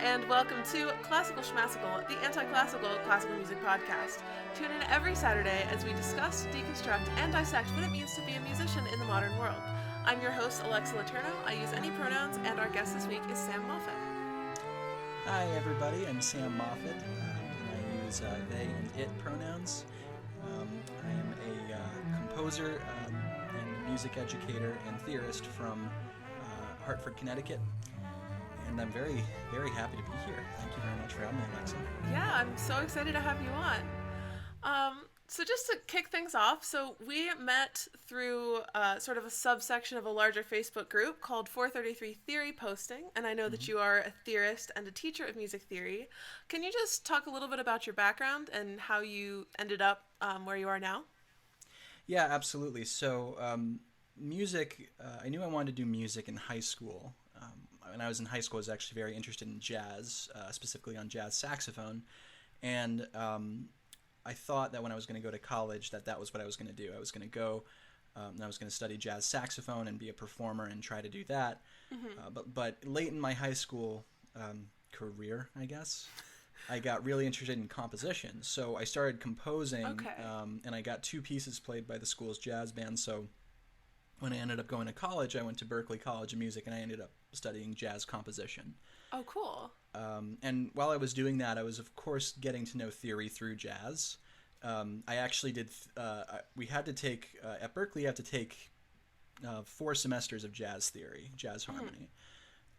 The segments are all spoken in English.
and welcome to Classical Schmassical, the anti-classical classical music podcast. Tune in every Saturday as we discuss, deconstruct, and dissect what it means to be a musician in the modern world. I'm your host, Alexa Letourneau. I use any pronouns, and our guest this week is Sam Moffett. Hi, everybody. I'm Sam Moffett, and I use they and it pronouns. I am a composer and music educator and theorist from Hartford, Connecticut. And I'm very, very happy to be here. Thank you very much for having me, Alexa. Yeah, I'm so excited to have you on. So just to kick things off, so we met through sort of a subsection of a larger Facebook group called 433 Theory Posting, and I know that you are a theorist and a teacher of music theory. Can you just talk a little bit about your background and how you ended up where you are now? Yeah, absolutely. So music, I knew I wanted to do music in high school. When I was in high school, I was actually very interested in jazz, specifically on jazz saxophone. And I thought that when I was going to go to college that was what I was going to do. I was going to go and I was going to study jazz saxophone and be a performer and try to do that. Mm-hmm. But late in my high school career, I guess, I got really interested in composition. So I started composing, and I got 2 pieces played by the school's jazz band. So when I ended up going to college, I went to Berklee College of Music, and I ended up studying jazz composition. Oh, cool. And while I was doing that, I was, of course, getting to know theory through jazz. I actually did, we had to take, at Berklee, you have to take 4 semesters of jazz theory, jazz harmony.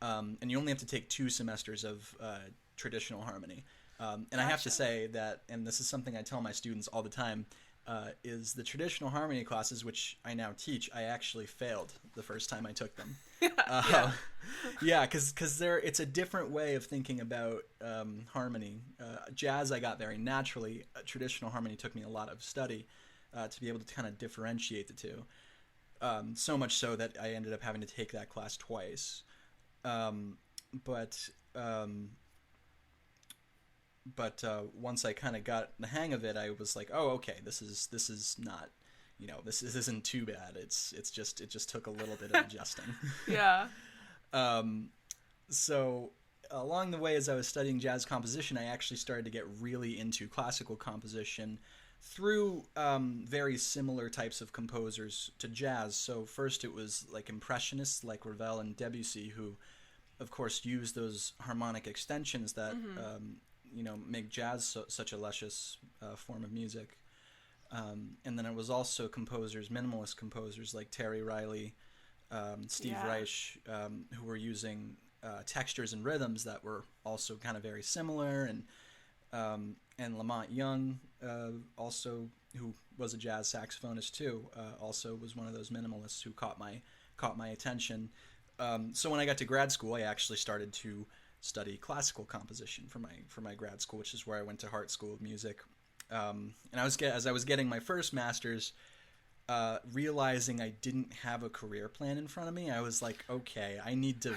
And you only have to take 2 semesters of traditional harmony. And I have to say that, and this is something I tell my students all the time, is the traditional harmony classes, which I now teach, I actually failed the first time I took them. Yeah, because it's a different way of thinking about harmony. Jazz I got very naturally. Traditional harmony took me a lot of study to be able to kind of differentiate the two. So much so that I ended up having to take that class twice. But once I kind of got the hang of it, I was like, oh, okay, this is not, this isn't too bad. It just took a little bit of adjusting. Yeah. So along the way, as I was studying jazz composition, I actually started to get really into classical composition through very similar types of composers to jazz. So first it was like impressionists like Ravel and Debussy, who of course used those harmonic extensions that make jazz such a luscious form of music. And then it was also minimalist composers like Terry Riley, Steve Reich, who were using textures and rhythms that were also kind of very similar. And Lamont Young, also, who was a jazz saxophonist too, also was one of those minimalists who caught my attention. So when I got to grad school, I actually started to study classical composition for my grad school, which is where I went to Hart School of Music. And as I was getting my first master's, realizing I didn't have a career plan in front of me, I was like, okay, I need to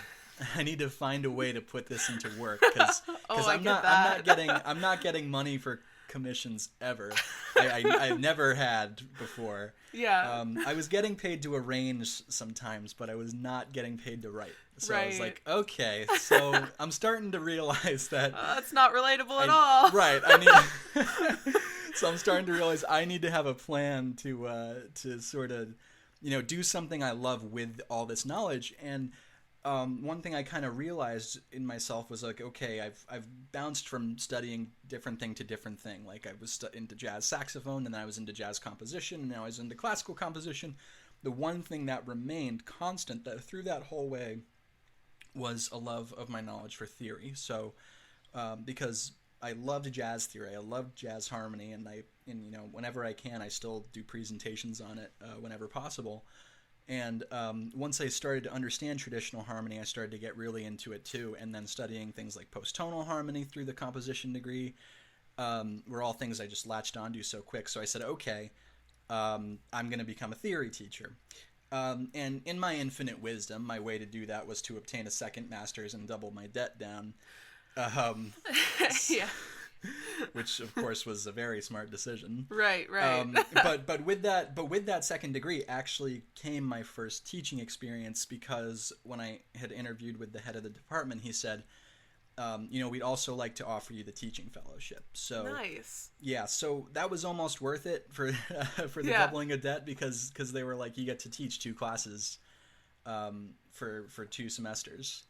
find a way to put this into work, because I'm not getting money for commissions ever. I've never had before. Yeah. I was getting paid to arrange sometimes, but I was not getting paid to write. So I was like, okay, so I'm starting to realize that it's not relatable at all. Right. So I'm starting to realize I need to have a plan to sort of, do something I love with all this knowledge. And one thing I kind of realized in myself was like, okay, I've bounced from studying different thing to different thing. Like I was into jazz saxophone, and then I was into jazz composition, and now I was into classical composition. The one thing that remained constant through that whole way was a love of my knowledge for theory. So because I loved jazz theory, I loved jazz harmony, and whenever I can, I still do presentations on it whenever possible. And once I started to understand traditional harmony, I started to get really into it too. And then studying things like post-tonal harmony through the composition degree were all things I just latched onto so quick. So I said, okay, I'm going to become a theory teacher. And in my infinite wisdom, my way to do that was to obtain a second master's and double my debt down. Yeah. Which of course was a very smart decision. Right. But with that second degree actually came my first teaching experience, because when I had interviewed with the head of the department, he said, we'd also like to offer you the teaching fellowship. So Nice. yeah, so that was almost worth it for for the Yeah. doubling of debt because they were like, you get to teach 2 classes for 2 semesters,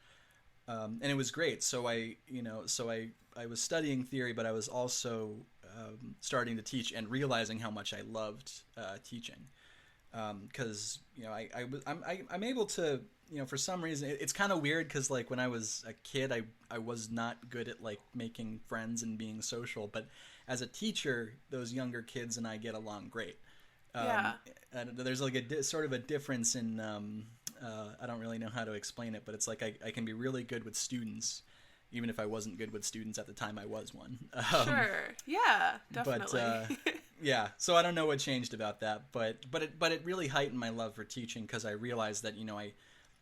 and it was great. So I was studying theory, but I was also starting to teach and realizing how much I loved teaching. Because I'm able to, for some reason it's kind of weird because like when I was a kid I was not good at like making friends and being social, but as a teacher those younger kids and I get along great. Yeah. And there's like sort of a difference in I don't really know how to explain it, but it's like I can be really good with students even if I wasn't good with students at the time I was one. Sure. Yeah, definitely. But yeah, so I don't know what changed about that, but it really heightened my love for teaching because I realized that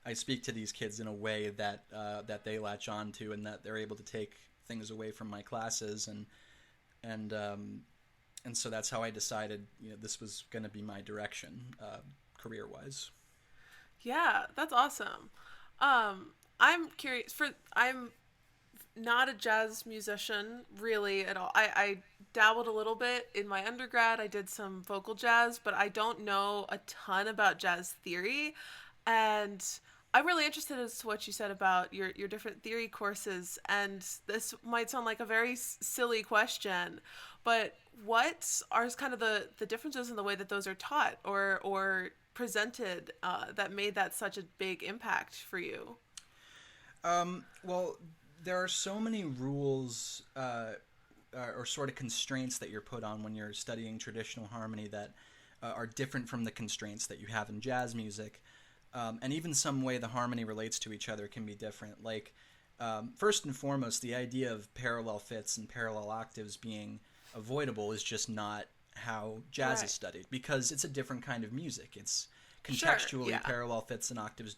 I speak to these kids in a way that that they latch on to and that they're able to take things away from my classes and so that's how I decided this was going to be my direction career wise. Yeah, that's awesome. I'm curious. I'm not a jazz musician really at all. I dabbled a little bit in my undergrad. I did some vocal jazz, but I don't know a ton about jazz theory. And I'm really interested as to what you said about your different theory courses. And this might sound like a very silly question, but what are kind of the differences in the way that those are taught or presented that made that such a big impact for you? Well, there are so many rules or sort of constraints that you're put on when you're studying traditional harmony that are different from the constraints that you have in jazz music. And even some way the harmony relates to each other can be different. Like, first and foremost, the idea of parallel fifths and parallel octaves being avoidable is just not how jazz is studied because it's a different kind of music. It's contextually Sure, yeah. parallel fifths and octaves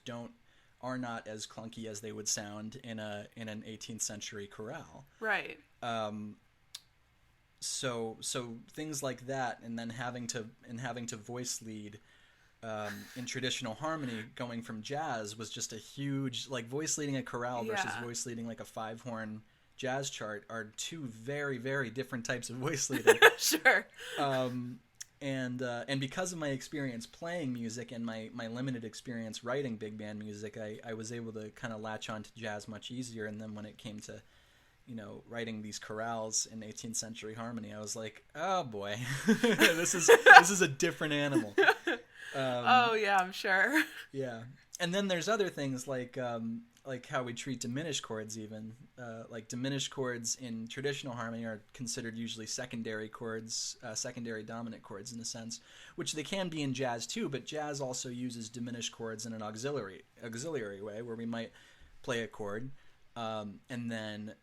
are not as clunky as they would sound in an 18th century chorale. Right. So things like that, and then having to voice lead in traditional harmony, going from jazz was just a huge like voice leading a chorale versus voice leading like a 5-horn jazz chart are 2 very very different types of voice leading. Sure. And because of my experience playing music and my limited experience writing big band music, I was able to kind of latch on to jazz much easier. And then when it came to, writing these chorales in 18th century harmony, I was like, oh boy, this is a different animal. Oh yeah, I'm sure. Yeah, and then there's other things like how we treat diminished chords even. Like diminished chords in traditional harmony are considered usually secondary chords, secondary dominant chords in a sense, which they can be in jazz too, but jazz also uses diminished chords in an auxiliary way where we might play a chord and then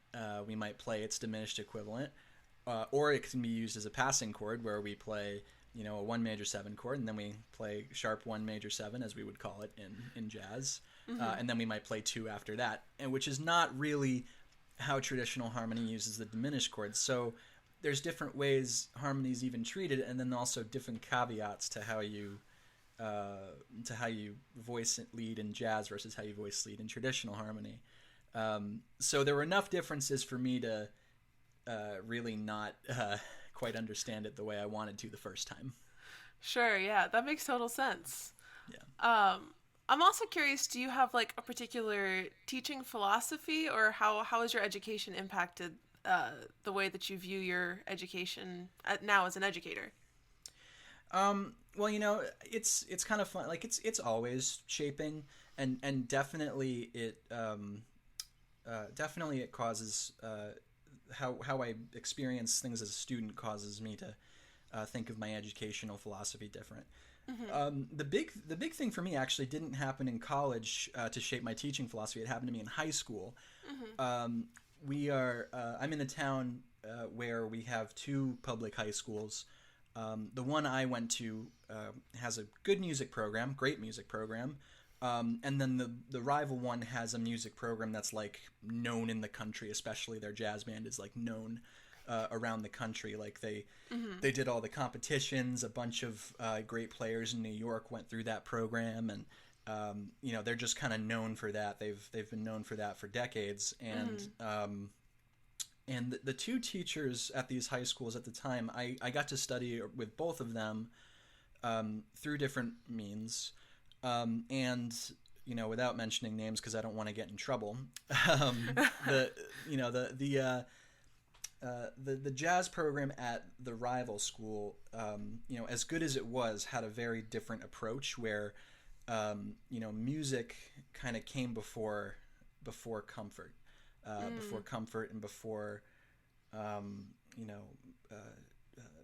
we might play its diminished equivalent, or it can be used as a passing chord where we play a 1 major 7 chord and then we play sharp 1 major 7 as we would call it in jazz. And then we might play 2 after that, and which is not really how traditional harmony uses the diminished chords. So there's different ways harmony's even treated, and then also different caveats to how you voice lead in jazz versus how you voice lead in traditional harmony. So there were enough differences for me to really not quite understand it the way I wanted to the first time. Sure, yeah, that makes total sense. Yeah. I'm also curious, do you have like a particular teaching philosophy, or how has your education impacted the way that you view your education now as an educator? Well, it's kind of fun. Like it's always shaping, and definitely it causes how I experience things as a student causes me to think of my educational philosophy different. Mm-hmm. The big thing for me actually didn't happen in college to shape my teaching philosophy. It happened to me in high school. Mm-hmm. I'm in a town where we have 2 public high schools. The one I went to has a good music program, great music program. And then the rival one has a music program that's like known in the country, especially their jazz band is like known around the country. Like they did all the competitions. A bunch of great players in New York went through that program, and they're just kind of known for that. They've been known for that for decades. And the two teachers at these high schools at the time, I got to study with both of them through different means. And without mentioning names because I don't want to get in trouble, the jazz program at the rival school, as good as it was, had a very different approach where, music kind of came before comfort, before comfort and before,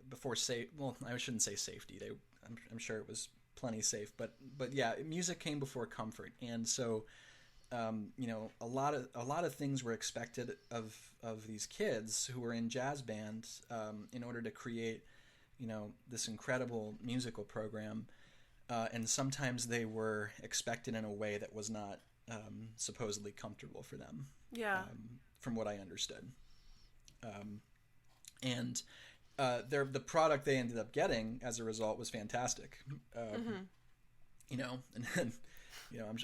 before safe. Well, I shouldn't say safety. I'm sure it was plenty safe, but yeah, music came before comfort, and so. A lot of things were expected of these kids who were in jazz bands in order to create, this incredible musical program, and sometimes they were expected in a way that was not supposedly comfortable for them. Yeah. From what I understood, and the product they ended up getting as a result was fantastic. And then.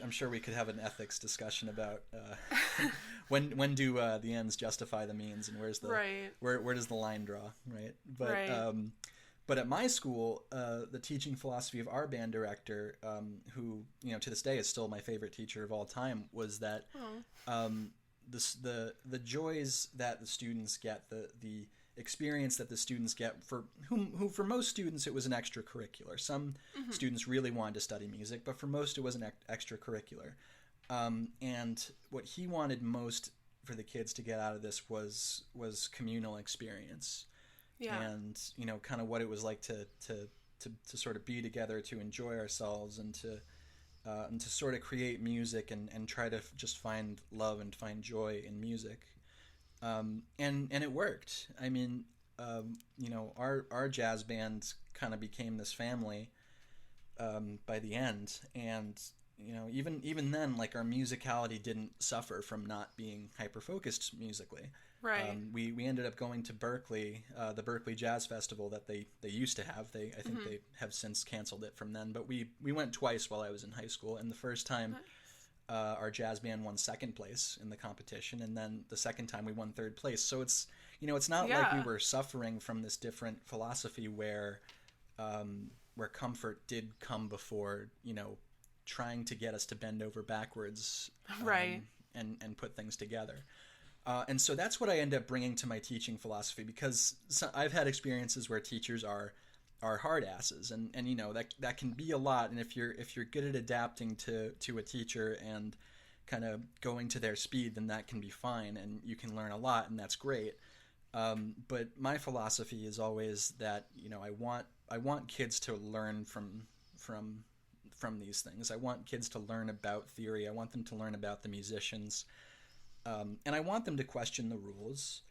I'm sure we could have an ethics discussion about when do the ends justify the means, and where's the right. where does the line draw, right? But right. But at my school, the teaching philosophy of our band director, who to this day is still my favorite teacher of all time, was that the joys that the students get, the experience that the students get, for for most students it was an extracurricular. Some students really wanted to study music, but for most it was an extracurricular. And what he wanted most for the kids to get out of this was communal experience. Yeah. And kind of what it was like to sort of be together, to enjoy ourselves, and to sort of create music and try to just find love and find joy in music. And it worked. I mean, our jazz band kind of became this family by the end, and even then, like, our musicality didn't suffer from not being hyper focused musically. Right. We ended up going to Berkeley, the Berkeley Jazz Festival that they used to have. I think they have since canceled it from then, but we went twice while I was in high school, and the first time. Our jazz band won second place in the competition, and then the second time we won third place. So it's not like we were suffering from this different philosophy where comfort did come before trying to get us to bend over backwards, right, and put things together. And so that's what I end up bringing to my teaching philosophy, because I've had experiences where teachers are hard asses, and that can be a lot. And if you're good at adapting to a teacher and kind of going to their speed, then that can be fine, and you can learn a lot, and that's great. But my philosophy is always that I want kids to learn from these things. I want kids to learn about theory. I want them to learn about the musicians, and I want them to question the rules.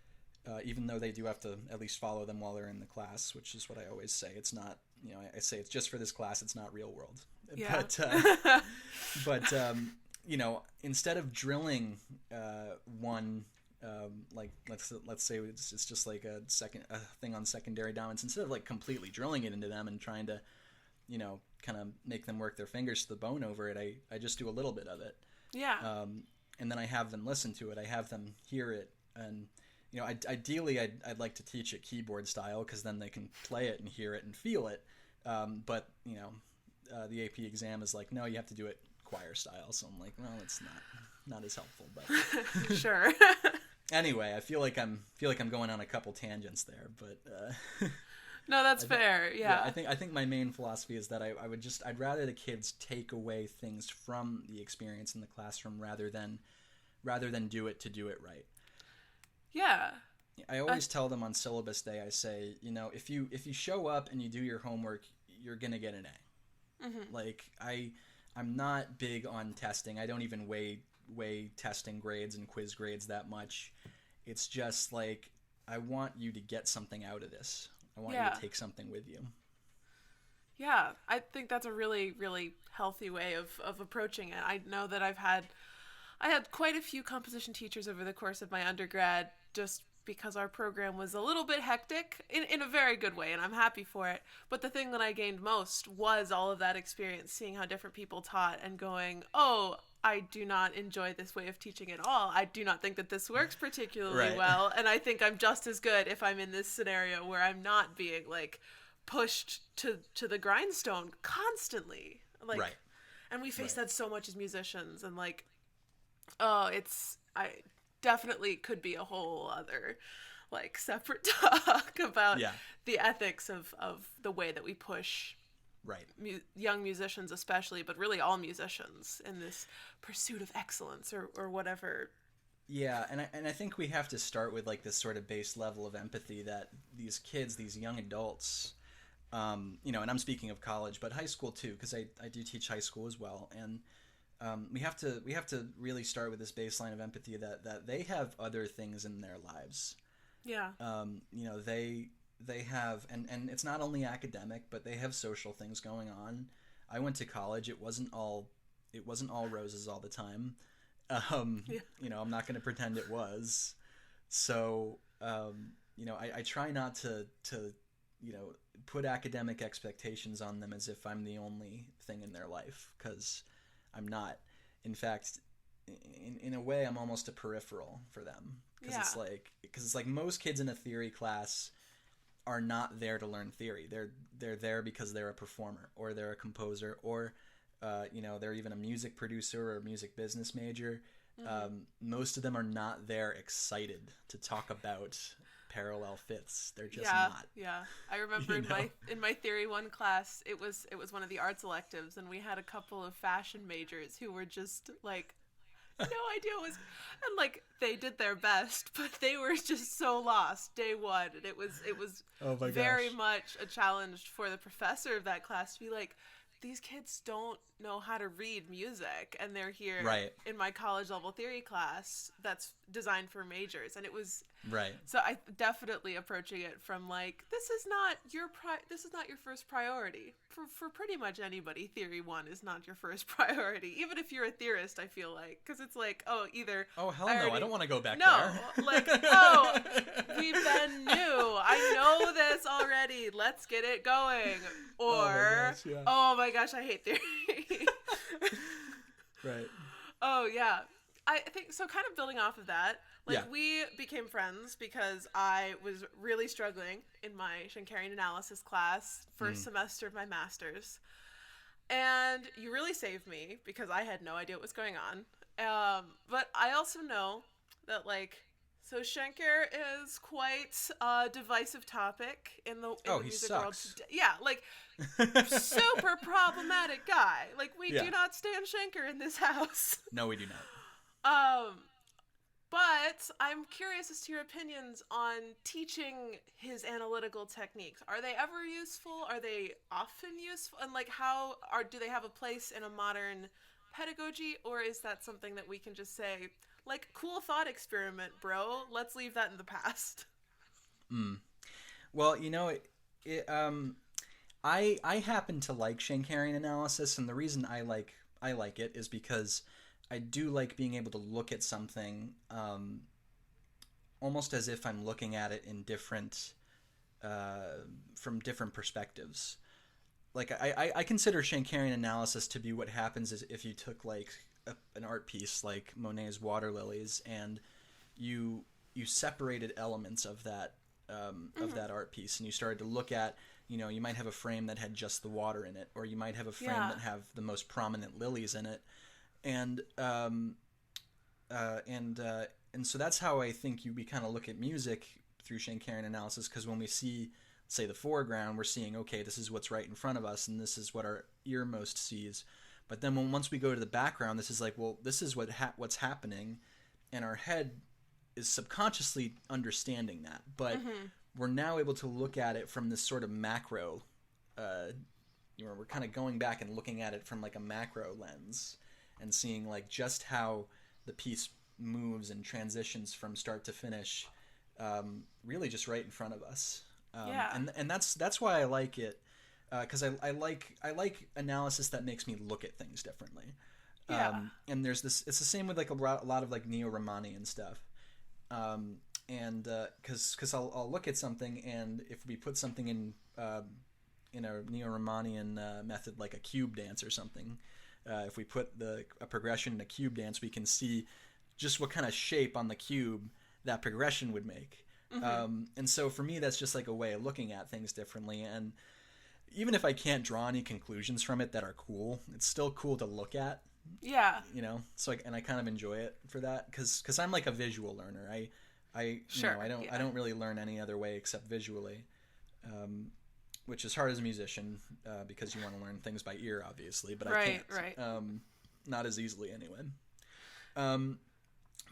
Even though they do have to at least follow them while they're in the class, which is what I always say. It's not, I say it's just for this class. It's not real world. Yeah. But instead of drilling one, like let's say it's just like a thing on secondary dominance, instead of like completely drilling it into them and trying to, kind of make them work their fingers to the bone over it, I just do a little bit of it. Yeah. And then I have them listen to it. I have them hear it, and ideally, I'd like to teach it keyboard style, because then they can play it and hear it and feel it. But the AP exam is like, no, you have to do it choir style. So I'm like, well, it's not as helpful. But sure. Anyway, I feel like I'm going on a couple tangents there, but no, that's fair. Yeah. I think my main philosophy is that I'd rather the kids take away things from the experience in the classroom rather than do it to do it right. Yeah. I always tell them on syllabus day, I say, if you show up and you do your homework, you're going to get an A. Mm-hmm. Like, I'm not big on testing. I don't even weigh testing grades and quiz grades that much. It's just like, I want you to get something out of this. I want you to take something with you. Yeah, I think that's a really, really healthy way of approaching it. I know that I had quite a few composition teachers over the course of my undergrad, just because our program was a little bit hectic in a very good way, and I'm happy for it. But the thing that I gained most was all of that experience, seeing how different people taught and going, oh, I do not enjoy this way of teaching at all. I do not think that this works particularly well, and I think I'm just as good if I'm in this scenario where I'm not being like pushed to the grindstone constantly. Like, and we face that so much as musicians, and like, I definitely could be a whole other like separate talk about the ethics of the way that we push young musicians especially, but really all musicians in this pursuit of excellence or whatever. Yeah, and I think we have to start with like this sort of base level of empathy that these kids, these young adults, you know, and I'm speaking of college, but high school too, because I do teach high school as well, and we have to really start with this baseline of empathy that they have other things in their lives. Yeah. You know, they have, and it's not only academic, but they have social things going on. I went to college. It wasn't all roses all the time. You know, I'm not going to pretend it was. So, you know, I try not to, you know, put academic expectations on them as if I'm the only thing in their life, because I'm not. In fact, in a way, I'm almost a peripheral for them, because it's like most kids in a theory class are not there to learn theory. They're there because they're a performer, or they're a composer, or you know, they're even a music producer or a music business major. Most of them are not there excited to talk about parallel fifths. They're just not. Yeah. I remember in my Theory 1 class, it was one of the arts electives, and we had a couple of fashion majors who were just like, no idea what was, and like they did their best, but they were just so lost day one, and it was very much a challenge for the professor of that class to be like, these kids don't know how to read music, and they're here in my college level theory class that's designed for majors, and it was so I definitely approaching it from like, this is not your first priority for pretty much anybody. Theory 1 is not your first priority, even if you're a theorist. I feel like, because it's like, oh, either hell no, I don't want to go back there. Like, oh, we've been new, I know this already, let's get it going, or oh my gosh, I hate theory. Oh yeah, I think so. Kind of building off of that, like we became friends because I was really struggling in my Shankarian analysis class, first semester of my master's, and you really saved me because I had no idea what was going on. But I also know that like, so Shankar is quite a divisive topic in the music world today. Yeah, like super problematic guy. Like we do not stand Shankar in this house. No, we do not. But I'm curious as to your opinions on teaching his analytical techniques. Are they ever useful? Are they often useful? And like, do they have a place in a modern pedagogy, or is that something that we can just say, like, cool thought experiment, bro, let's leave that in the past? Well, you know, I happen to like Shankarian analysis, and the reason I like it is because I do like being able to look at something almost as if I'm looking at it in from different perspectives. Like I consider Shankarian analysis to be what happens is if you took like an art piece like Monet's Water Lilies, and you separated elements of that art piece, and you started to look at, you know, you might have a frame that had just the water in it, or you might have a frame that have the most prominent lilies in it, and so that's how I think we kind of look at music through Shankarian analysis, because when we see, say, the foreground, we're seeing, okay, this is what's right in front of us, and this is what our ear most sees. But then once we go to the background, this is like, well, this is what's happening, and our head is subconsciously understanding that. But we're now able to look at it from this sort of macro, you know, we're kind of going back and looking at it from like a macro lens and seeing like just how the piece moves and transitions from start to finish, really just right in front of us. And that's why I like it. Because I like analysis that makes me look at things differently. And there's this. It's the same with like a lot of like neo-Romanian stuff. and because I'll look at something, and if we put something in a Neo-Romanian method, like a cube dance or something, if we put a progression in a cube dance, we can see just what kind of shape on the cube that progression would make. And so for me, that's just like a way of looking at things differently. And even if I can't draw any conclusions from it that are cool, it's still cool to look at. Yeah. So and I kind of enjoy it for that because I'm like a visual learner. I don't really learn any other way except visually, which is hard as a musician because you want to learn things by ear, obviously, but I can't. Right. Not as easily anyway.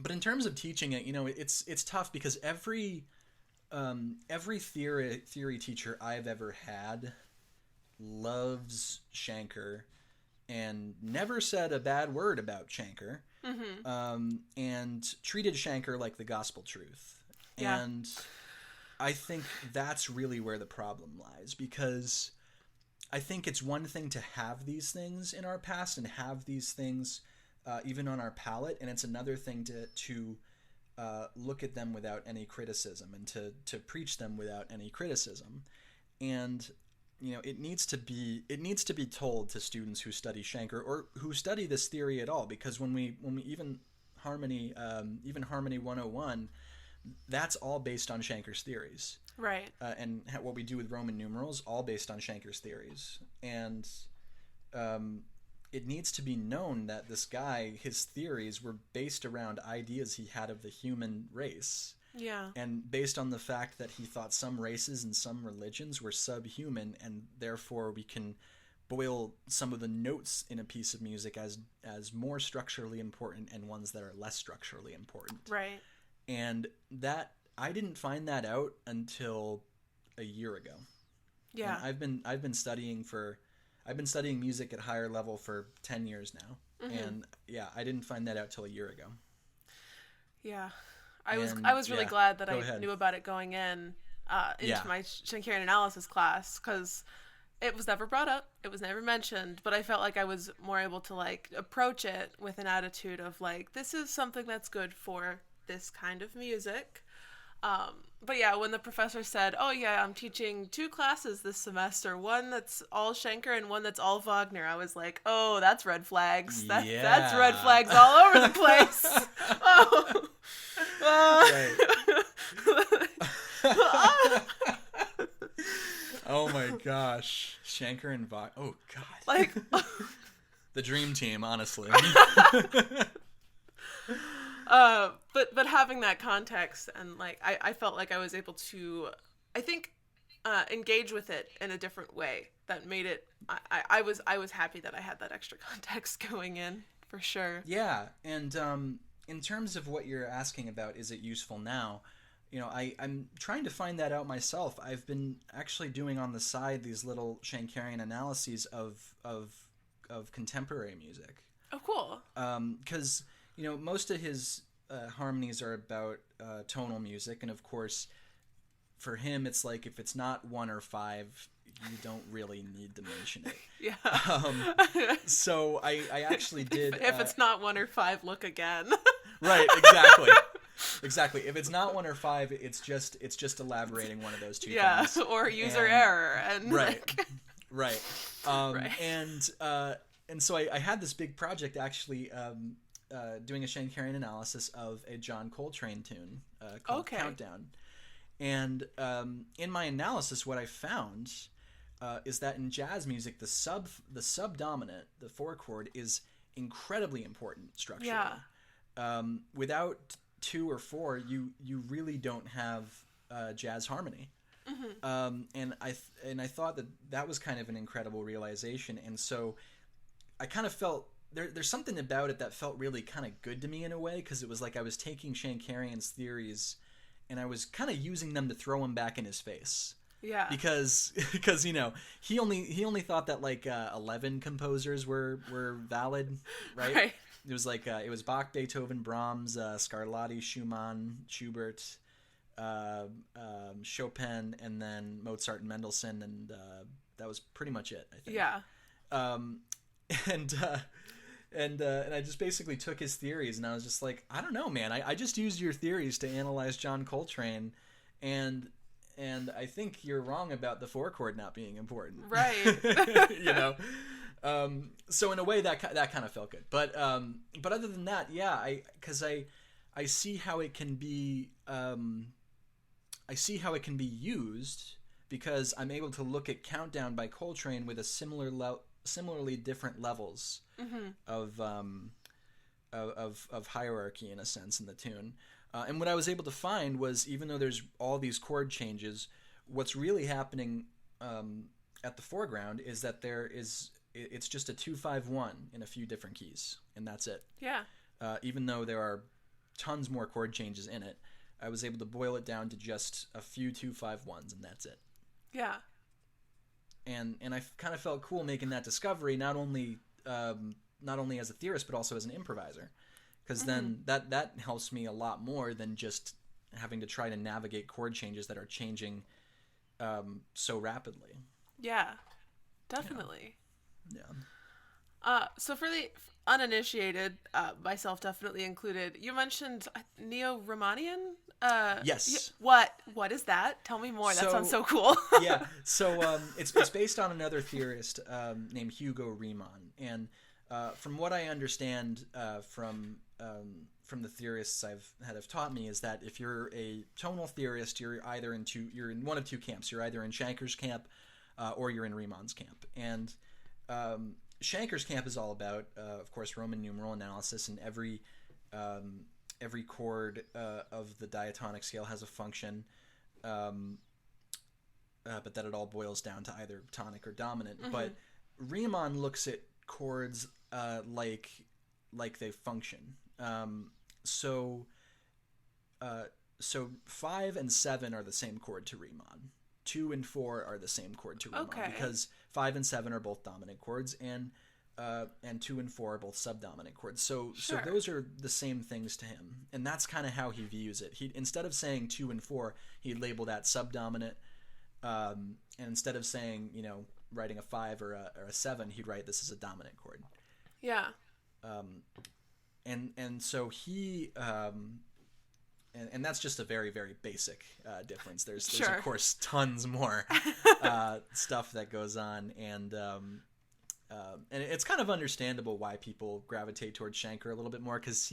But in terms of teaching it, it's tough because every theory teacher I've ever had loves Shankar and never said a bad word about Shankar, and treated Shankar like the gospel truth. Yeah. And I think that's really where the problem lies, because I think it's one thing to have these things in our past and have these things even on our palette, and it's another thing to look at them without any criticism and to preach them without any criticism. And it needs to be told to students who study Shankar or who study this theory at all, because when we even Harmony 101, that's all based on Shankar's theories, right? And what we do with Roman numerals, all based on Shankar's theories. And it needs to be known that this guy, his theories were based around ideas he had of the human race. Yeah. And based on the fact that he thought some races and some religions were subhuman, and therefore we can boil some of the notes in a piece of music as more structurally important and ones that are less structurally important. Right. And that I didn't find that out until a year ago. Yeah. And I've been studying music at higher level for 10 years now. And yeah, I didn't find that out till a year ago. Yeah. I was really glad that I knew about it going into my Shankarian analysis class, because it was never brought up, it was never mentioned, but I felt like I was more able to like approach it with an attitude of like, this is something that's good for this kind of music. But yeah, when the professor said, oh yeah, I'm teaching 2 classes this semester, one that's all Shankar and one that's all Wagner, I was like, oh, that's red flags. That's red flags all over the place. Oh my gosh. Shankar and Wagner. Oh god. Like the dream team, honestly. But having that context, and like I felt like I was able to, I think, engage with it in a different way that made it. I was happy that I had that extra context going in, for sure. Yeah, and in terms of what you're asking about, is it useful now? I'm trying to find that out myself. I've been actually doing on the side these little Shankarian analyses of contemporary music. Oh, cool. Because most of his harmonies are about tonal music, and of course, for him, it's like if it's not 1 or 5, you don't really need to mention it. Yeah. So I actually did. If it's not 1 or 5, look again. Right. Exactly. If it's not 1 or 5, it's just elaborating one of those 2 things. Yeah. Or user error. And right. Right. And so I had this big project actually. Doing a Shankarian analysis of a John Coltrane tune called Countdown. And in my analysis, what I found is that in jazz music, the subdominant, the 4 chord, is incredibly important structurally. Yeah. Without 2 or 4, you really don't have jazz harmony. Mm-hmm. And I thought that was kind of an incredible realization. And so I kind of felt there's something about it that felt really kind of good to me in a way, because it was like I was taking Shankarian's theories and I was kind of using them to throw him back in his face. Yeah. Because he only thought that like 11 composers were valid, right? Right. It was like it was Bach, Beethoven, Brahms, Scarlatti, Schumann, Schubert, Chopin, and then Mozart and Mendelssohn, and that was pretty much it, I think. Yeah. and I just basically took his theories, and I was just like, I don't know, man. I just used your theories to analyze John Coltrane, and I think you're wrong about the 4 chord not being important. Right. You know. So in a way that kind of felt good, but other than that, yeah, I see how it can be used, because I'm able to look at Countdown by Coltrane with a similarly different levels of hierarchy, in a sense, in the tune. And what I was able to find was, even though there's all these chord changes, what's really happening at the foreground is that it's just a 2-5-1 in a few different keys, and that's it. Yeah. Even though there are tons more chord changes in it, I was able to boil it down to just a few 2-5-1s, and that's it. Yeah. And I kind of felt cool making that discovery, not only as a theorist, but also as an improviser, because then that helps me a lot more than just having to try to navigate chord changes that are changing so rapidly. Yeah, definitely. Yeah. So for the uninitiated, myself definitely included, you mentioned Neo-Romanian? Yes. What is that? Tell me more. That sounds so cool. Yeah. So it's based on another theorist named Hugo Riemann, and from what I understand from the theorists have taught me, is that if you're a tonal theorist, you're in one of two camps. You're either in Shanker's camp or you're in Riemann's camp. And Shanker's camp is all about, of course, Roman numeral analysis, and every chord of the diatonic scale has a function, but that it all boils down to either tonic or dominant. But Riemann looks at chords like they function. So 5 and 7 are the same chord to Riemann. 2 and 4 are the same chord to Riemann, because 5 and 7 are both dominant chords, and 2 and 4 are both subdominant chords. So those are the same things to him, and that's kind of how he views it. He, instead of saying 2 and 4, he'd label that subdominant, and instead of saying, writing a 5 or a 7, he'd write this as a dominant chord. Yeah. And so he and that's just a very, very basic difference. There's of course tons more stuff that goes on, and it's kind of understandable why people gravitate towards Shankar a little bit more, because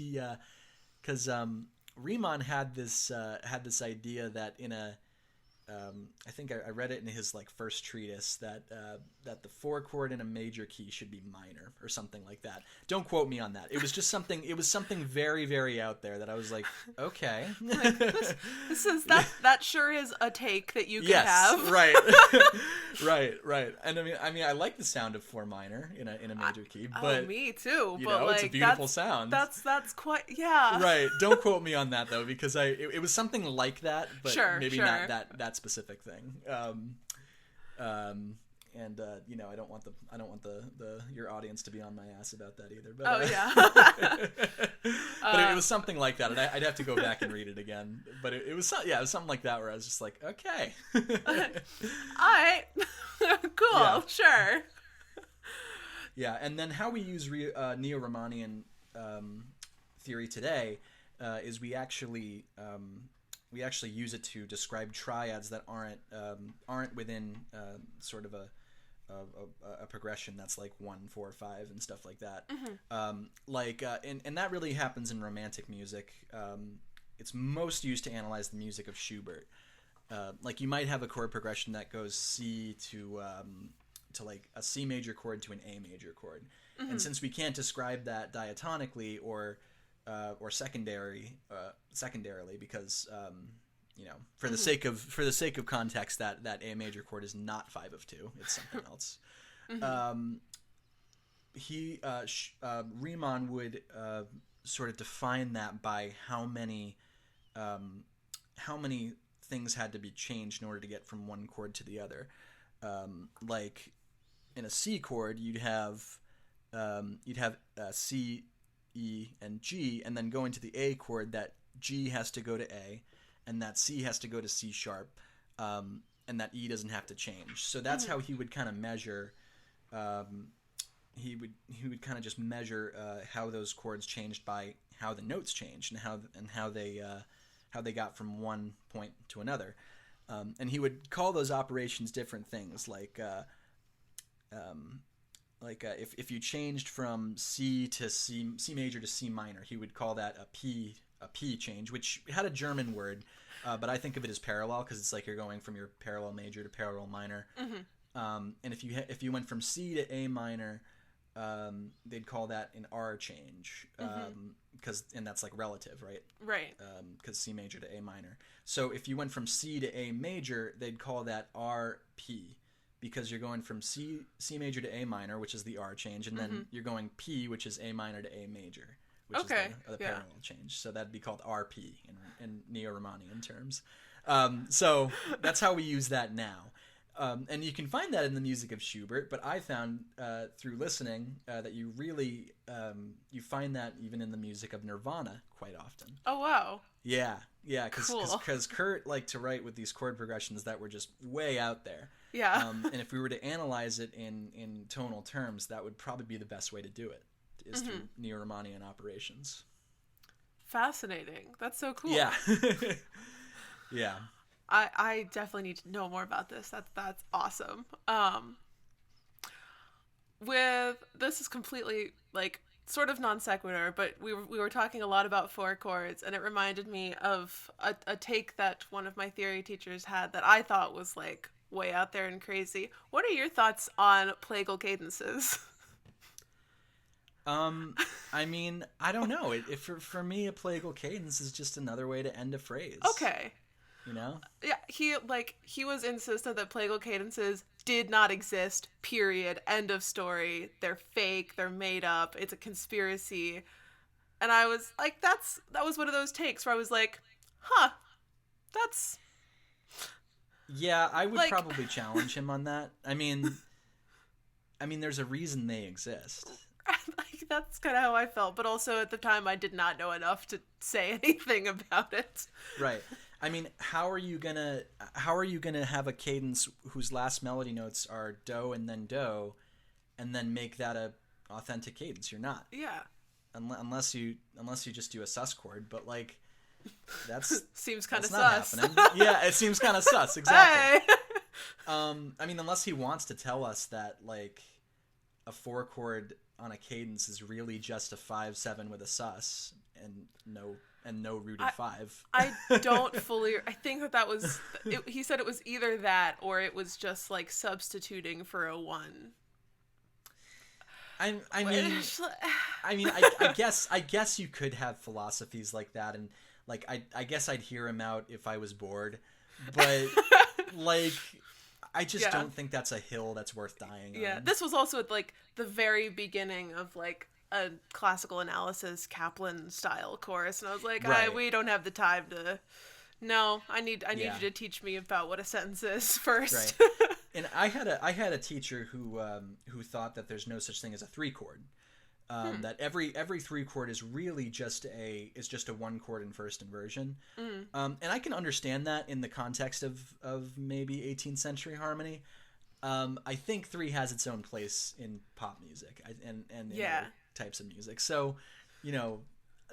Riemann had this idea that in a I think I read it in his first treatise that the 4 chord in a major key should be minor or something like that. Don't quote me on that. It was just something. It was something very, very out there that I was like, okay. That sure is a take that you can have. Right, right. And I mean, I like the sound of 4 minor in a major key, but me too. It's a beautiful sound. That's quite Right. Don't quote me on that though, because it was something like that, but maybe not that specific thing. I don't want your audience to be on my ass about that either. But, but it was something like that, and I'd have to go back and read it again. But it was something like that, where I was just like, okay, all right, cool, sure. Yeah, and then how we use Neo-Romanian theory today is we actually use it to describe triads that aren't within sort of a progression that's like 1, 4, 5 and stuff like that. And that really happens in Romantic music. It's most used to analyze the music of Schubert. You might have a chord progression that goes C to like a C major chord to an A major chord, and since we can't describe that diatonically or secondarily, because for the sake of context, that A major chord is not 5 of 2; it's something else. Riemann would sort of define that by how many things had to be changed in order to get from one chord to the other. Like in a C chord, you'd have C, E, and G, and then go into the A chord, that G has to go to A, and that C has to go to C sharp, and that E doesn't have to change. So that's how he would kind of measure he would kind of just measure how those chords changed by how the notes changed and how they got from one point to another, and he would call those operations different things, like if you changed from C major to C minor, he would call that a P change, which had a German word, but I think of it as parallel, because it's like you're going from your parallel major to parallel minor. Mm-hmm. And if you went from C to A minor, they'd call that an R change, and that's like relative, right? Right. Because C major to A minor. So if you went from C to A major, they'd call that RP, because you're going from C major to A minor, which is the R change, and then you're going P, which is A minor to A major, which is the parallel change. So that'd be called RP in Neo-Romanian terms. So that's how we use that now. And you can find that in the music of Schubert, but I found through listening that you really you find that even in the music of Nirvana quite often. Oh, wow. Yeah, because Cool. Kurt liked to write with these chord progressions that were just way out there. Yeah. And if we were to analyze it in tonal terms, that would probably be the best way to do it, is through Neo-Romanian operations. Fascinating. That's so cool. Yeah. Yeah. I definitely need to know more about this. That's awesome. This is completely like sort of non sequitur, but we were talking a lot about four chords, and it reminded me of a take that one of my theory teachers had that I thought was like way out there and crazy. What are your thoughts on Plagal cadences? I mean, I don't know. For me, a plagal cadence is just another way to end a phrase. Okay. You know? Yeah, he was insistent that plagal cadences did not exist, period, end of story. They're fake, they're made up, it's a conspiracy. And I was like, that was one of those takes where I was like, that's... Yeah, I would probably challenge him on that. I mean, there's a reason they exist. Like, that's kind of how I felt, but also at the time I did not know enough to say anything about it. Right. I mean, how are you gonna have a cadence whose last melody notes are do and then make that a authentic cadence? You're not. Yeah. Unless you just do a sus chord, but like that's seems kind of sus. Not happening. Yeah, it seems kind of sus. Exactly. Hey. I mean, unless he wants to tell us that like a 4 chord on a cadence is really just a 5/7 with a sus and no rooted 5. I don't fully... I think that was... he said it was either that or it was just, like, substituting for a 1. I guess you could have philosophies like that, and, like, I guess I'd hear him out if I was bored, but, like... I just don't think that's a hill that's worth dying on. Yeah, this was also at, like, the very beginning of, like, a classical analysis Kaplan style course, and I was like, right. we don't have the time to... No, I need you to teach me about what a sentence is first. Right. And I had a teacher who thought that there's no such thing as a 3 chord. That every 3 chord is really just a 1 chord in first inversion. And I can understand that in the context of maybe 18th century harmony. I think 3 has its own place in pop music and in other types of music. So, you know,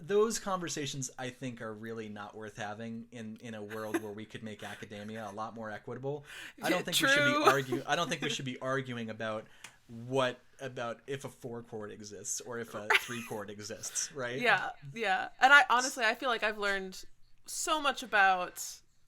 those conversations I think are really not worth having in a world where we could make academia a lot more equitable. I don't think we should be arguing about if a 4 chord exists or if a 3 chord exists, right? Yeah. And I feel like I've learned so much about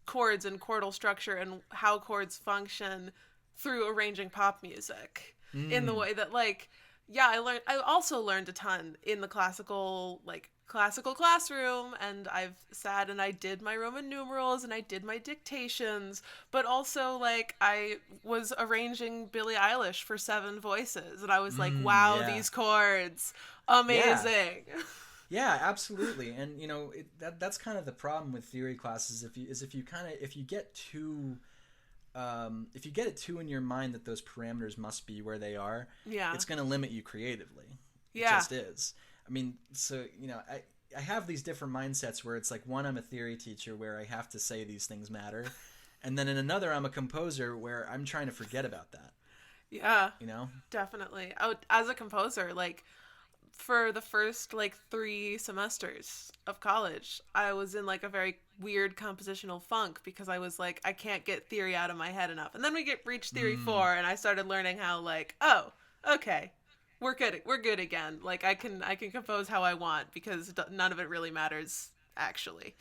chords and chordal structure and how chords function through arranging pop music in the way that, like, I also learned a ton in the classical classroom, and I've sat and I did my Roman numerals and I did my dictations, but also, like, I was arranging Billie Eilish for 7 voices, and I was like, wow, these chords, amazing. Yeah, absolutely. And, you know, that's kind of the problem with theory classes. If you get too in your mind that those parameters must be where they are, it's going to limit you creatively. It just is. I mean, so, you know, I have these different mindsets where it's like, one, I'm a theory teacher where I have to say these things matter. And then in another, I'm a composer where I'm trying to forget about that. Yeah, you know? definitely. As a composer, like for the first like 3 semesters of college, I was in like a very weird compositional funk because I was like, I can't get theory out of my head enough. And then we get reached theory Mm, 4, and I started learning how like, oh, okay, we're good. We're good again. Like I can compose how I want because none of it really matters actually.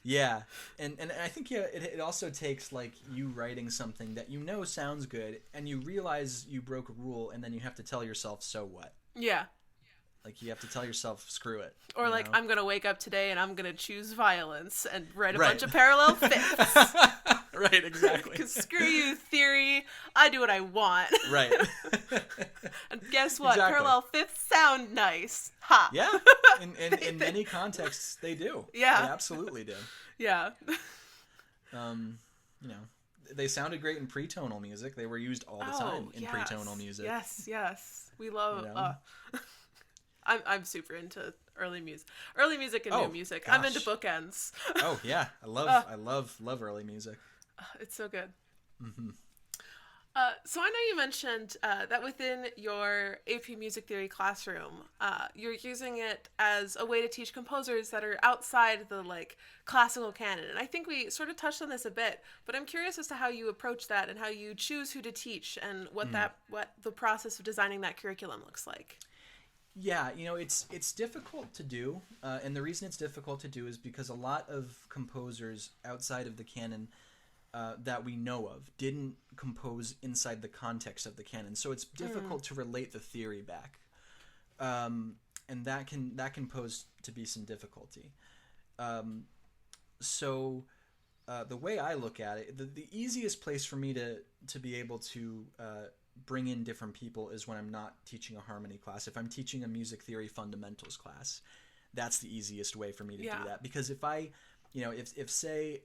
yeah. And I think yeah, it also takes like you writing something that you know sounds good and you realize you broke a rule and then you have to tell yourself so what? Yeah. Like you have to tell yourself screw it, Or you like know? I'm gonna wake up today and I'm gonna choose violence and write a Right. bunch of parallel fifths. Right, exactly. Cause screw you, theory. I do what I want. Right. And guess what? Exactly. Parallel fifths sound nice. Ha. Yeah. In many contexts they do. They Yeah. absolutely do. Yeah. Um, you know, they sounded great in pretonal music. They were used all the time Oh in yes. pretonal music. Yes. Yes. We You love. know? I'm super into early music and new Oh, music. I'm into gosh. bookends. Oh yeah, Uh, I love early music. it's so good. Hmm. So I know you mentioned that within your AP Music Theory classroom, you're using it as a way to teach composers that are outside the like classical canon. And I think we sort of touched on this a bit, but I'm curious as to how you approach that and how you choose who to teach and what the process of designing that curriculum looks like. Yeah, it's difficult to do, and the reason it's difficult to do is because a lot of composers outside of the canon that we know of didn't compose inside the context of the canon, so it's difficult to relate the theory back, and that can pose to be some difficulty. So the way I look at it, the easiest place for me to be able to bring in different people is when I'm not teaching a harmony class. If I'm teaching a music theory fundamentals class, that's the easiest way for me to do that. Because if I, if say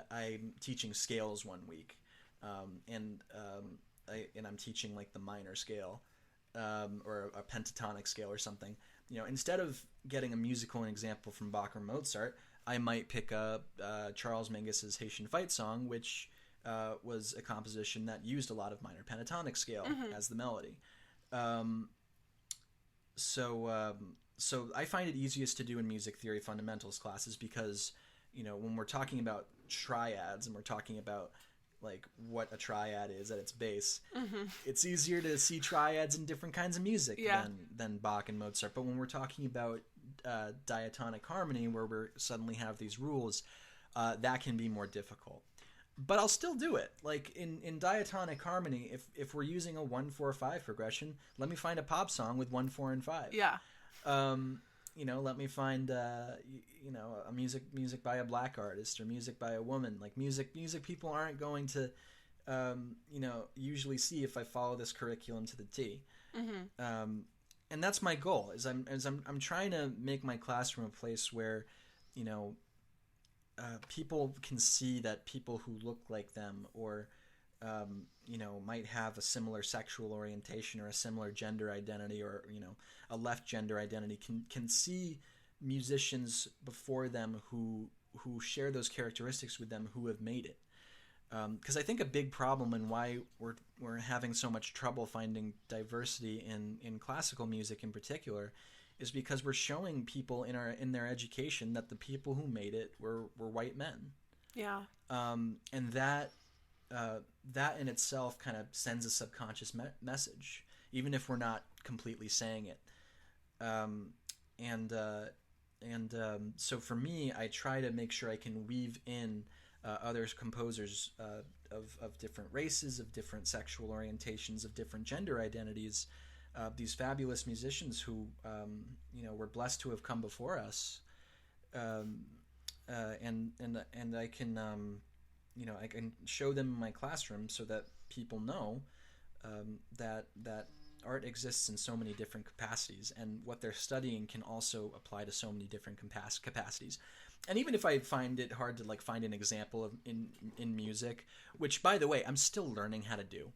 I'm teaching scales one week, and I'm teaching like the minor scale, or a pentatonic scale or something, instead of getting a musical example from Bach or Mozart, I might pick up Charles Mingus's Haitian Fight Song, which was a composition that used a lot of minor pentatonic scale as the melody. So I find it easiest to do in music theory fundamentals classes because, when we're talking about triads and we're talking about like what a triad is at its base, it's easier to see triads in different kinds of music than Bach and Mozart. But when we're talking about diatonic harmony, where we suddenly have these rules, that can be more difficult. But I'll still do it. Like in diatonic harmony, if we're using a 1-4-5 progression, let me find a pop song with 1, 4, and 5. Yeah. Let me find a music by a black artist or music by a woman. Like music people aren't going to usually see if I follow this curriculum to the T. And that's my goal. I'm trying to make my classroom a place where people can see that people who look like them or might have a similar sexual orientation or a similar gender identity or a left gender identity can see musicians before them who share those characteristics with them who have made it. Because I think a big problem and why we're having so much trouble finding diversity in classical music in particular is because we're showing people in their education that the people who made it were white men. Yeah. And that in itself kind of sends a subconscious message, even if we're not completely saying it. So for me, I try to make sure I can weave in other composers of different races, of different sexual orientations, of different gender identities, these fabulous musicians who were blessed to have come before us, and I can I can show them in my classroom so that people know that art exists in so many different capacities, and what they're studying can also apply to so many different capacities. And even if I find it hard to find an example of in music, which by the way I'm still learning how to do.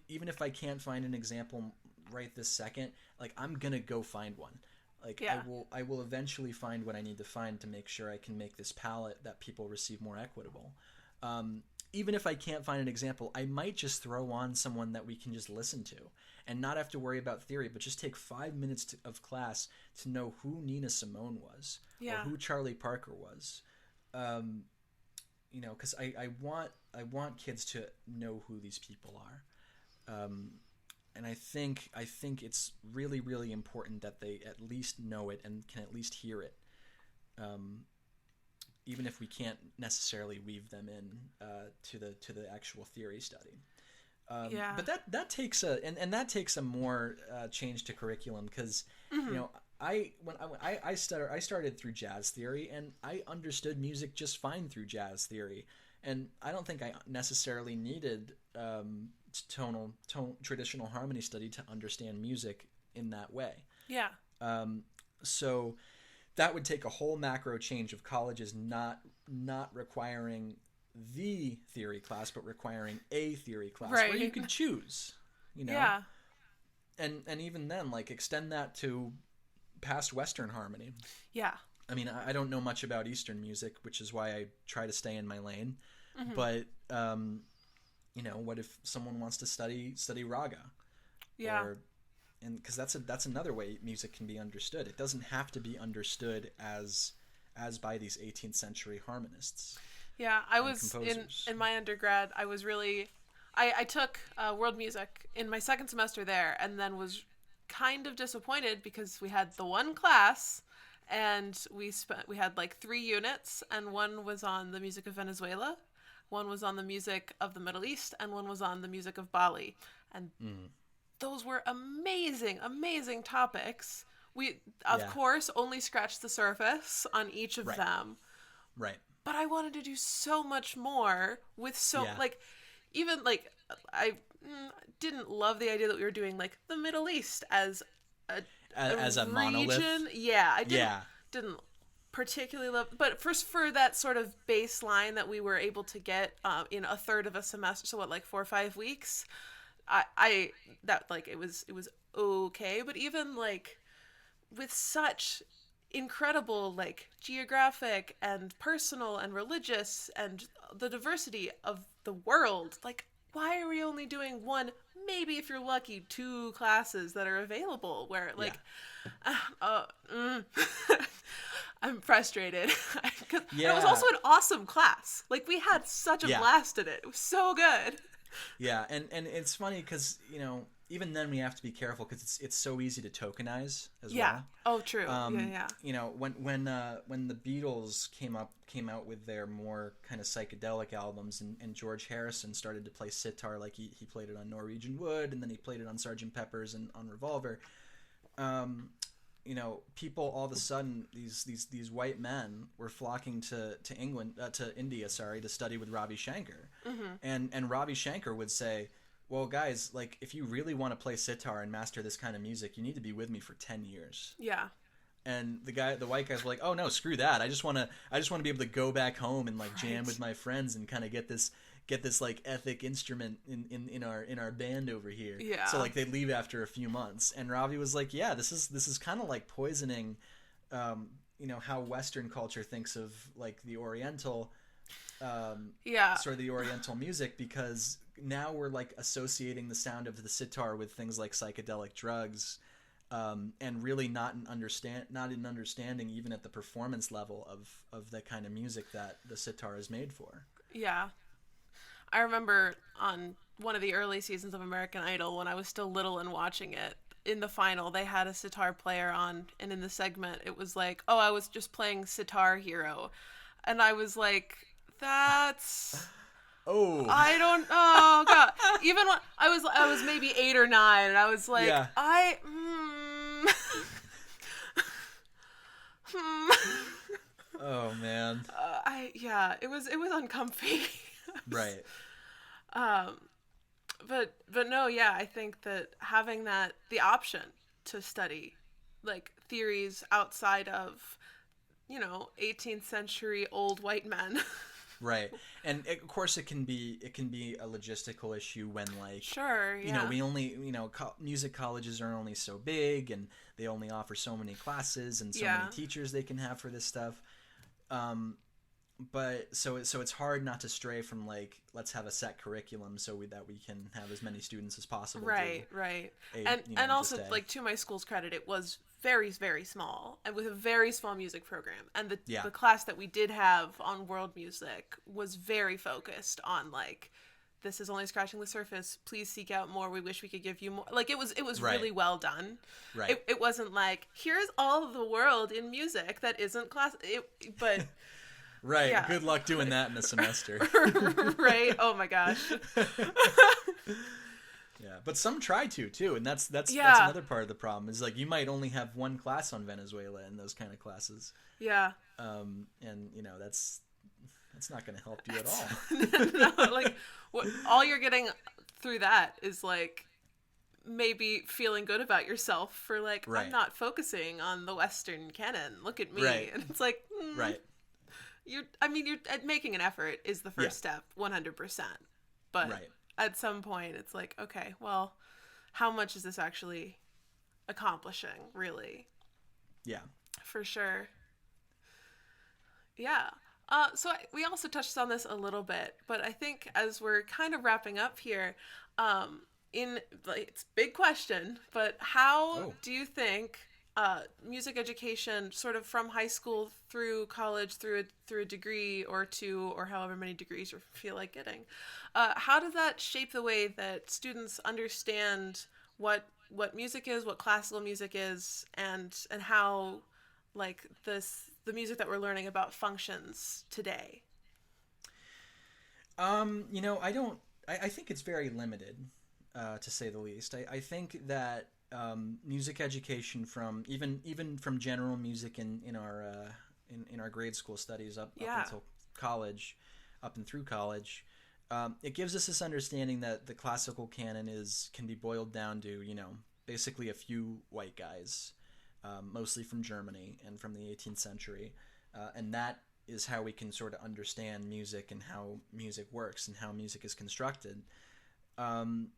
Even if I can't find an example right this second, I'm gonna go find one. I will eventually find what I need to find to make sure I can make this palette that people receive more equitable. even if I can't find an example, I might just throw on someone that we can just listen to and not have to worry about theory, but just take 5 minutes of class to know who Nina Simone was or who Charlie Parker was. Because I want kids to know who these people are. And I think it's really, really important that they at least know it and can at least hear it. Even if we can't necessarily weave them in to the actual theory study. But that takes a more change to curriculum, because I started through jazz theory, and I understood music just fine through jazz theory, and I don't think I necessarily needed traditional harmony study to understand music in that way. Yeah. So that would take a whole macro change of colleges not requiring the theory class, but requiring a theory class where you could choose, Yeah. And even then, like, extend that to past Western harmony. Yeah. I mean, I don't know much about Eastern music, which is why I try to stay in my lane. But what if someone wants to study raga? Yeah. And because that's another way music can be understood. It doesn't have to be understood as by these 18th century harmonists. Yeah, I was in my undergrad. I was really, I took world music in my second semester there, and then was kind of disappointed because we had the one class, and we had like 3 units, and one was on the music of Venezuela, one was on the music of the Middle East, and one was on the music of Bali, and those were amazing, amazing topics. We, of course, only scratched the surface on each of them. Right. But I wanted to do so much more with I didn't love the idea that we were doing, like, the Middle East as a region. Monolith. Yeah, I didn't particularly love, but for that sort of baseline that we were able to get in a third of a semester, so what, like 4 or 5 weeks, it was okay. But even, like, with such incredible, like, geographic and personal and religious and the diversity of the world, like, why are we only doing 1, maybe if you're lucky 2 classes that are available, where, like, I'm frustrated. It was also an awesome class. Like, we had such a blast in it. It was so good. Yeah, and it's funny because, even then we have to be careful because it's so easy to tokenize as well. Oh, true. When the Beatles came out with their more kind of psychedelic albums, and George Harrison started to play sitar, like he played it on Norwegian Wood, and then he played it on Sgt. Pepper's and on Revolver. People all of a sudden, these white men were flocking to India, to study with Ravi Shankar, and Ravi Shankar would say, well, guys, like, if you really want to play sitar and master this kind of music, you need to be with me for 10 years. Yeah. And the white guys were like, oh no, screw that. I just want to be able to go back home and, like, jam with my friends and kind of get this like ethic instrument in our band over here. Yeah. So, like, they leave after a few months, and Ravi was like, yeah, this is kind of like poisoning, how Western culture thinks of, like, the Oriental, sort of the Oriental music, because now we're, like, associating the sound of the sitar with things like psychedelic drugs, and really not in understanding even at the performance level of the kind of music that the sitar is made for. Yeah. I remember on one of the early seasons of American Idol, when I was still little and watching it, in the final, they had a sitar player on, and in the segment, it was like, oh, I was just playing Sitar Hero. And I was like, that's... Oh. Oh, God. Even when I was maybe 8 or 9, and I was like, Oh, man. It was uncomfy. Right. But no, I think that having the option to study, like, theories outside of, 18th century old white men. Right. And of course it can be a logistical issue when, like, sure, yeah. We only, music colleges are only so big, and they only offer so many classes and so many teachers they can have for this stuff. but so it's hard not to stray from like, let's have a set curriculum that we can have as many students as possible. Right. And also, like, to my school's credit, it was very, very small, and with a very small music program. And the class that we did have on world music was very focused on, like, this is only scratching the surface. Please seek out more. We wish we could give you more. Like, it was really well done. Right. It wasn't like, here's all of the world in music that isn't class. But right. Yeah. Good luck doing that in a semester. Right. Oh my gosh. Yeah, but some try to too, and that's another part of the problem. Is like, you might only have one class on Venezuela in those kind of classes. Yeah. And that's not going to help you at all. No, like, all you're getting through that is like maybe feeling good about yourself for like, I'm not focusing on the Western canon. Look at me, and it's like, right. You're making an effort is the first step, 100%. But at some point, it's like, okay, well, how much is this actually accomplishing, really? Yeah. For sure. Yeah. So we also touched on this a little bit, but I think as we're kind of wrapping up here, it's a big question, but how do you think music education, sort of from high school through college, through a degree or two, or however many degrees you feel like getting, how does that shape the way that students understand what music is, what classical music is, and how, like, the music that we're learning about functions today? I think it's very limited, to say the least. I think that music education from even from general music in our grade school studies up until college, up and through college, it gives us this understanding that the classical canon can be boiled down to, basically a few white guys, mostly from Germany and from the 18th century, and that is how we can sort of understand music and how music works and how music is constructed. And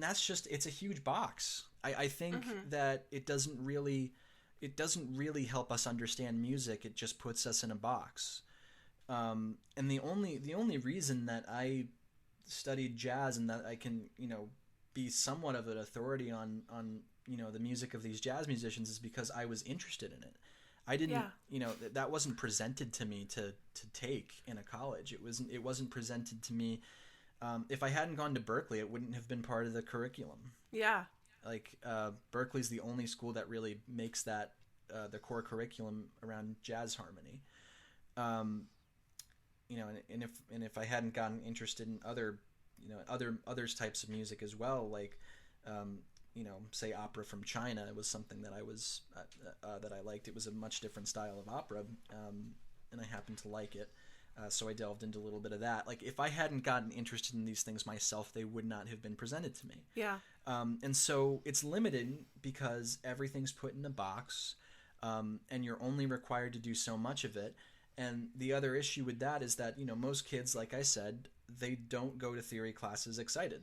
that's just, it's a huge box. I think that it doesn't really help us understand music. It just puts us in a box. And the only reason that I studied jazz and that I can, be somewhat of an authority on the music of these jazz musicians is because I was interested in it. I didn't, that wasn't presented to me to take in a college. It wasn't presented to me. If I hadn't gone to Berkeley, it wouldn't have been part of the curriculum. Yeah. Like, Berkeley's the only school that really makes that the core curriculum around jazz harmony. And if I hadn't gotten interested in other types of music as well, like, say opera from China, it was something that I liked. It was a much different style of opera, and I happened to like it. So I delved into a little bit of that. Like, if I hadn't gotten interested in these things myself, they would not have been presented to me. Yeah. And so it's limited because everything's put in a box, and you're only required to do so much of it. And the other issue with that is that, most kids, like I said, they don't go to theory classes excited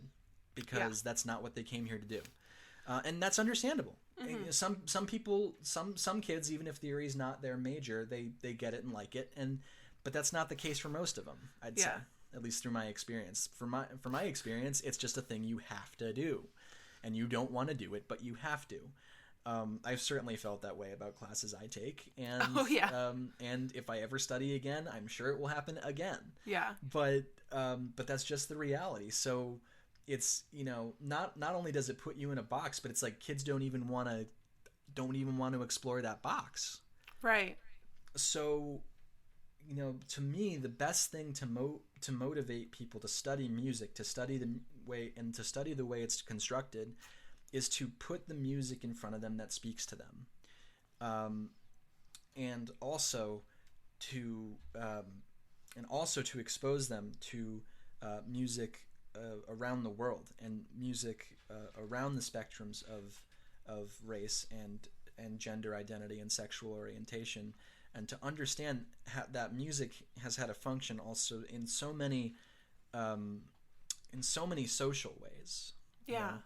because that's not what they came here to do. And that's understandable. Mm-hmm. Some people, some kids, even if theory is not their major, they get it and like it. But that's not the case for most of them, I'd say, at least through my experience. For my experience, it's just a thing you have to do, and you don't want to do it, but you have to. I've certainly felt that way about classes I take, and and if I ever study again, I'm sure it will happen again. Yeah. But that's just the reality. So it's, not only does it put you in a box, but it's like kids don't even want to explore that box. Right. So, to me, the best thing to motivate people to study music, to study the way it's constructed, is to put the music in front of them that speaks to them, and also to expose them to music around the world, and music around the spectrums of race and gender identity and sexual orientation, and to understand how that music has had a function also in so many social ways. Yeah.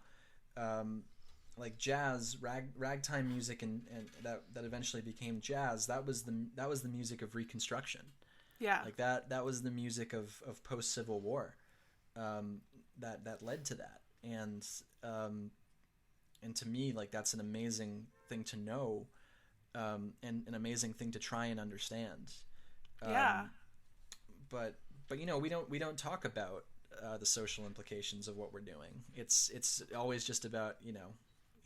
Like jazz, ragtime music, and that eventually became jazz. That was the music of Reconstruction. Yeah. Like that was the music of post Civil War, that led to that. And to me, like, that's an amazing thing to know, and an amazing thing to try and understand. Yeah. But we don't talk about the social implications of what we're doing. It's always just about,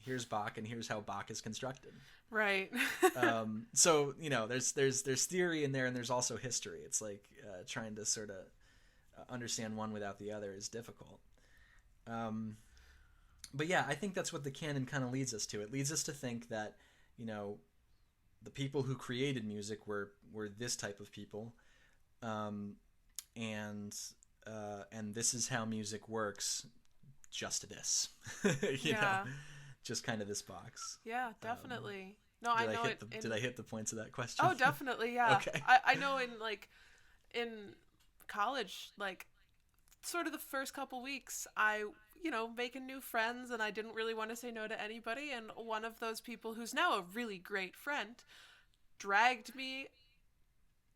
here's Bach and here's how Bach is constructed. Right. So there's theory in there, and there's also history. It's like trying to sort of understand one without the other is difficult. But yeah, I think that's what the canon kind of leads us to. It leads us to think that the people who created music were this type of people, and this is how music works. Just this, just kind of this box. Yeah, definitely. No, I know it. Did I hit the points of that question? Oh, definitely. Yeah. Okay. I know in college, like, sort of the first couple weeks, I making new friends, and I didn't really want to say no to anybody. And one of those people, who's now a really great friend, dragged me.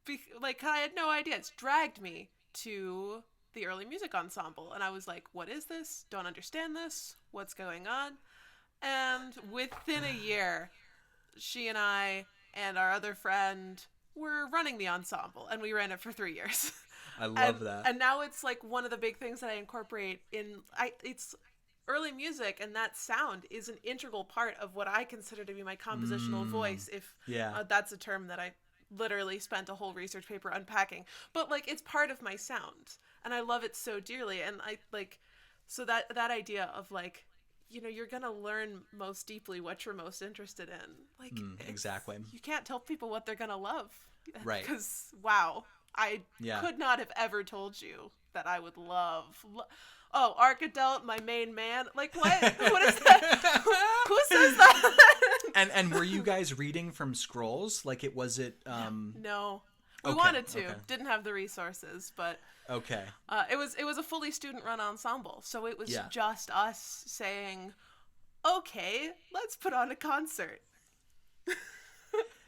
I had no idea. It's dragged me to the early music ensemble, and I was like, "What is this? Don't understand this. What's going on?" And within a year, she and I and our other friend were running the ensemble, and we ran it for 3 years. I love that. And now it's like one of the big things that I incorporate in. It's early music, and that sound is an integral part of what I consider to be my compositional voice. If that's a term that I literally spent a whole research paper unpacking, but like, it's part of my sound, and I love it so dearly. And I like, so that idea of like, you're gonna learn most deeply what you're most interested in. Like, exactly. You can't tell people what they're gonna love, right? Because wow, I could not have ever told you that I would love. Oh, Archidelt, my main man. Like, what? What is that? Who says that? And were you guys reading from scrolls? Like, was it? No, we wanted to. Okay. Didn't have the resources, but okay. It was a fully student-run ensemble, so it was just us saying, "Okay, let's put on a concert."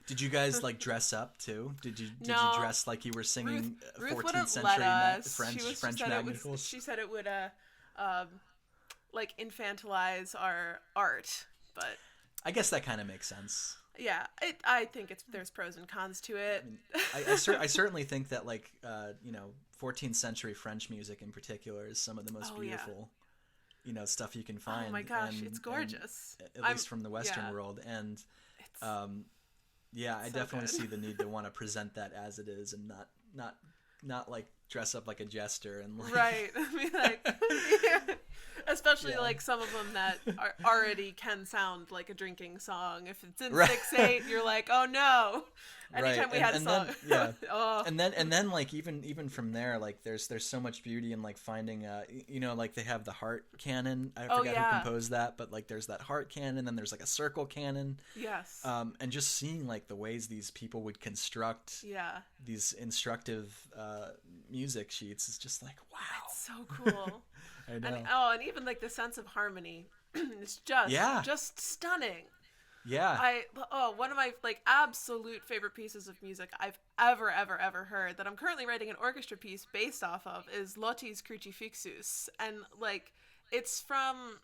Did you guys like dress up too? Did you dress like you were singing Ruth 14th century French magnicals? She said it would like infantilize our art, but I guess that kind of makes sense. Yeah, I think there's pros and cons to it. I certainly think that, like, 14th century French music in particular is some of the most beautiful, stuff you can find. Oh my gosh, it's gorgeous. At least from the Western world. And I definitely see the need to want to present that as it is, and not like dress up like a jester and like... Right. I mean, like, especially like some of them that already can sound like a drinking song. If it's in 6/8, you're like, oh no. Anytime we had a song. Then, and then like even from there, like there's so much beauty in like finding like they have the heart canon. I forgot who composed that, but like there's that heart canon, then there's like a circle canon. Yes. And just seeing like the ways these people would construct these instructive music sheets is just like, wow. It's so cool. I know. And even like the sense of harmony is just stunning. Yeah. One of my like absolute favorite pieces of music I've ever heard, that I'm currently writing an orchestra piece based off of, is Lotti's Crucifixus. And like, it's from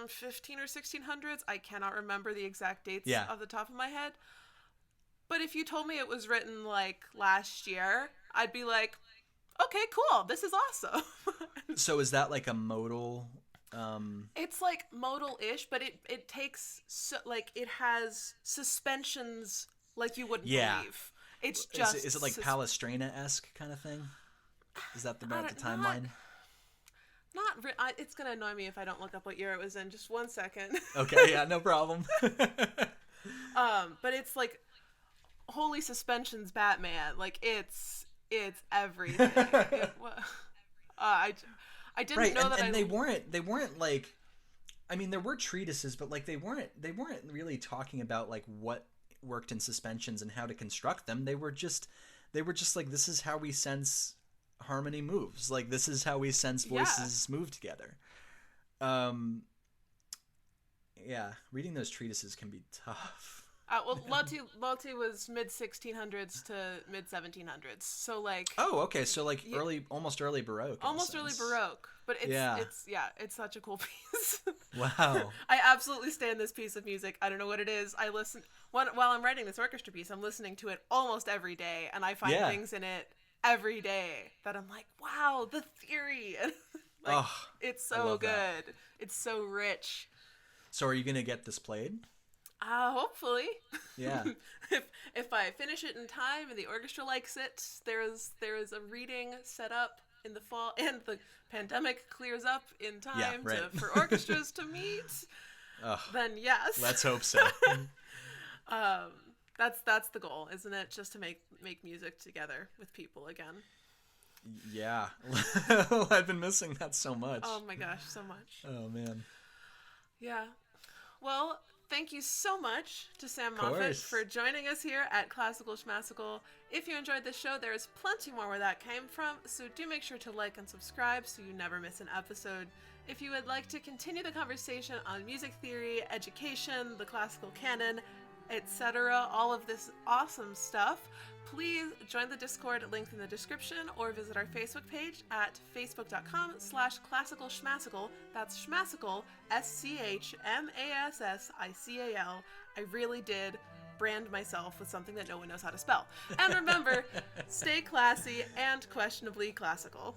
15 or 1600s. I cannot remember the exact dates off the top of my head. But if you told me it was written like last year, I'd be like, okay, cool. This is awesome. So is that like a modal? It's like modal-ish, but it takes like it has suspensions like you wouldn't believe. It's just is it like Palestrina-esque kind of thing? Is that the timeline? It's gonna annoy me if I don't look up what year it was in. Just 1 second. Okay, yeah, no problem. But it's like Holy Suspensions Batman. Like it's everything. I didn't know that. And they weren't like, I mean, there were treatises, but like they weren't really talking about like what worked in suspensions and how to construct them. They were just like, this is how we sense harmony moves. Like, this is how we sense voices move together. Reading those treatises can be tough. Well, Lotte was mid 1600s to mid 1700s. So like. Oh, okay. So like almost early Baroque. Almost early Baroque, but it's such a cool piece. Wow. I absolutely stand this piece of music. I don't know what it is. I listen while I'm writing this orchestra piece. I'm listening to it almost every day, and I find things in it every day that I'm like, wow, the theory. Like, it's so good. That. It's so rich. So are you gonna get this played? Hopefully. Yeah. if I finish it in time and the orchestra likes it, there is a reading set up in the fall, and the pandemic clears up in time for orchestras to meet. Then yes. Let's hope so. That's the goal, isn't it? Just to make music together with people again. Yeah. I've been missing that so much. Oh my gosh, so much. Oh man. Yeah. Well, thank you so much to Sam Moffett for joining us here at Classical Schmassical. If you enjoyed this show, there is plenty more where that came from, so do make sure to like and subscribe so you never miss an episode. If you would like to continue the conversation on music theory, education, the classical canon, etc., all of this awesome stuff, please join the Discord linked in the description or visit our Facebook page at facebook.com/Classical Schmassical. That's Schmassical, SCHMASSICAL. I really did brand myself with something that no one knows how to spell. And remember, stay classy and questionably classical.